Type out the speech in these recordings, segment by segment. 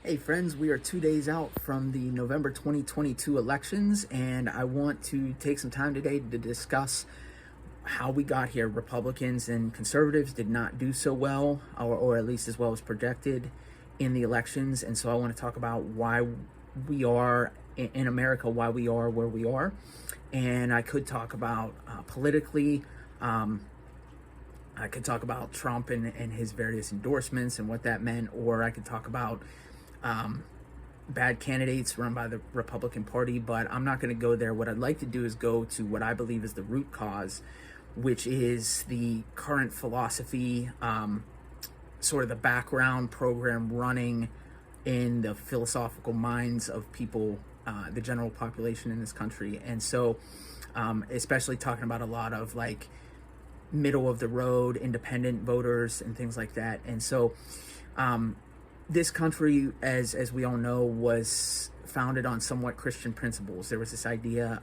Hey friends, we are 2 days out from the November 2022 elections, and I want to take some time today to discuss how we got here. Republicans and conservatives did not do so well, or at least as well as projected in the elections. And so I want to talk about why we are in America, why we are where we are. And I could talk about politically, I could talk about Trump and his various endorsements and what that meant, or I could talk about bad candidates run by the Republican Party, but I'm not going to go there. What I'd like to do is go to what I believe is the root cause, which is the current philosophy, sort of the background program running in the philosophical minds of people, the general population in this country. And so, especially talking about a lot of like middle of the road independent voters and things like that. And so, this country, as we all know, was founded on somewhat Christian principles. There was this idea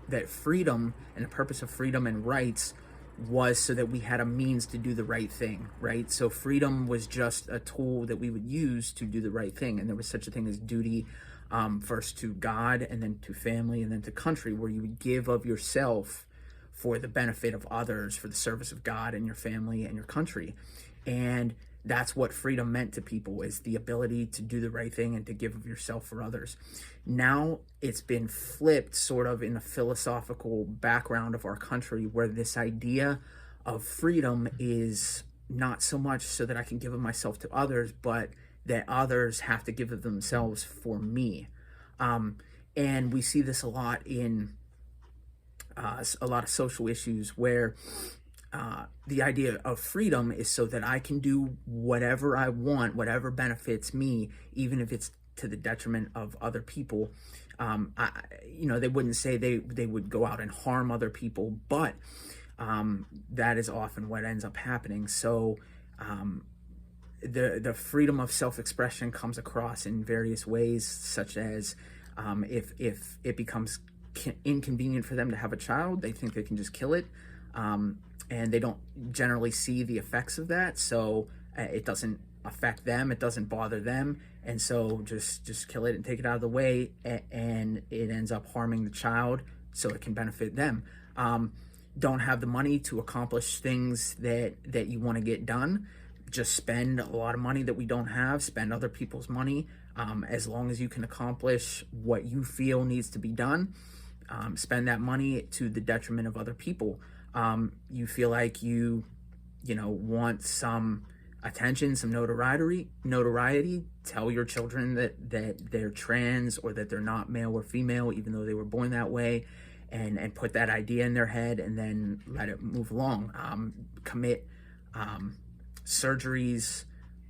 that freedom and the purpose of freedom and rights was so that we had a means to do the right thing, right? So freedom was just a tool that we would use to do the right thing. And there was such a thing as duty, first to God and then to family and then to country, where you would give of yourself for the benefit of others, for the service of God and your family and your country. And that's what freedom meant to people, is the ability to do the right thing and to give of yourself for others. Now it's been flipped sort of in the philosophical background of our country, where this idea of freedom is not so much so that I can give of myself to others, but that others have to give of themselves for me. And we see this a lot in a lot of social issues, where the idea of freedom is so that I can do whatever I want, whatever benefits me, even if it's to the detriment of other people. They wouldn't say they would go out and harm other people, but that is often what ends up happening. So the freedom of self-expression comes across in various ways, such as if it becomes inconvenient for them to have a child, they think they can just kill it. And they don't generally see the effects of that, so it doesn't affect them, it doesn't bother them, and so just kill it and take it out of the way, and it ends up harming the child so it can benefit them. Don't have the money to accomplish things that you want to get done, just spend a lot of money that we don't have, spend other people's money, as long as you can accomplish what you feel needs to be done. Spend that money to the detriment of other people. You feel like you want some attention, some notoriety, tell your children that they're trans or that they're not male or female, even though they were born that way, and put that idea in their head and then let it move along. Commit surgeries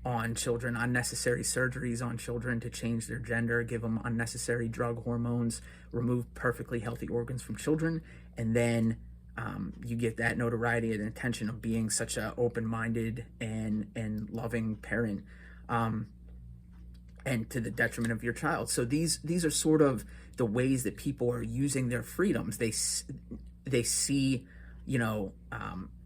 on children, unnecessary surgeries on children to change their gender, give them unnecessary drug hormones, remove perfectly healthy organs from children, and then you get that notoriety and attention of being such an open-minded and loving parent, and to the detriment of your child. So these are sort of the ways that people are using their freedoms. They see,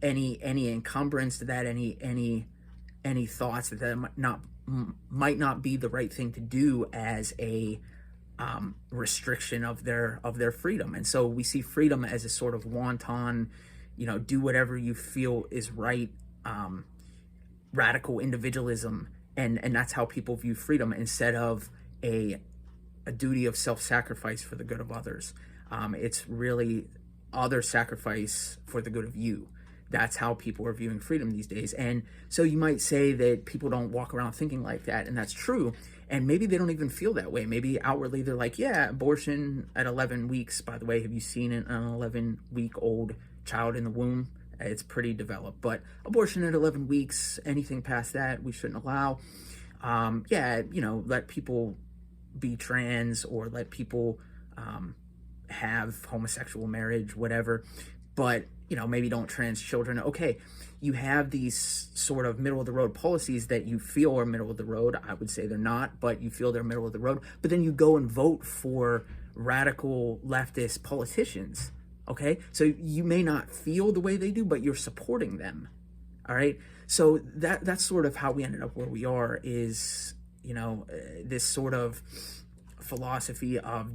any encumbrance to that, any thoughts that might not be the right thing to do as a restriction of their freedom. And so we see freedom as a sort of wanton, do whatever you feel is right, radical individualism, and that's how people view freedom, instead of a duty of self-sacrifice for the good of others. It's really other sacrifice for the good of you. That's how people are viewing freedom these days. And so you might say that people don't walk around thinking like that, and that's true. And maybe they don't even feel that way. Maybe outwardly they're like, yeah, abortion at 11 weeks. By the way, have you seen an 11-week-old child in the womb? It's pretty developed. But abortion at 11 weeks, anything past that, we shouldn't allow. Let people be trans, or let people have homosexual marriage, whatever. But maybe don't trans children. Okay, you have these sort of middle of the road policies that you feel are middle of the road. I would say they're not, but you feel they're middle of the road. But then you go and vote for radical leftist politicians. Okay, so you may not feel the way they do, but you're supporting them. All right, so that's sort of how we ended up where we are, is this sort of philosophy of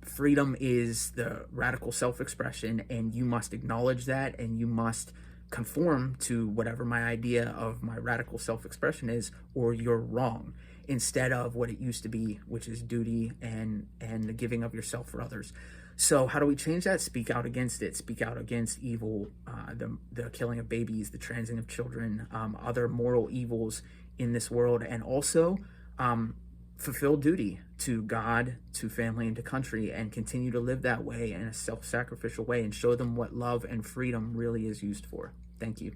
freedom is the radical self-expression, and you must acknowledge that, and you must conform to whatever my idea of my radical self-expression is, or you're wrong, instead of what it used to be, which is duty and the giving of yourself for others. So how do we change that? Speak out against it. Speak out against evil, the killing of babies, the transing of children, other moral evils in this world, and also fulfill duty to God, to family, and to country, and continue to live that way in a self-sacrificial way, and show them what love and freedom really is used for. Thank you.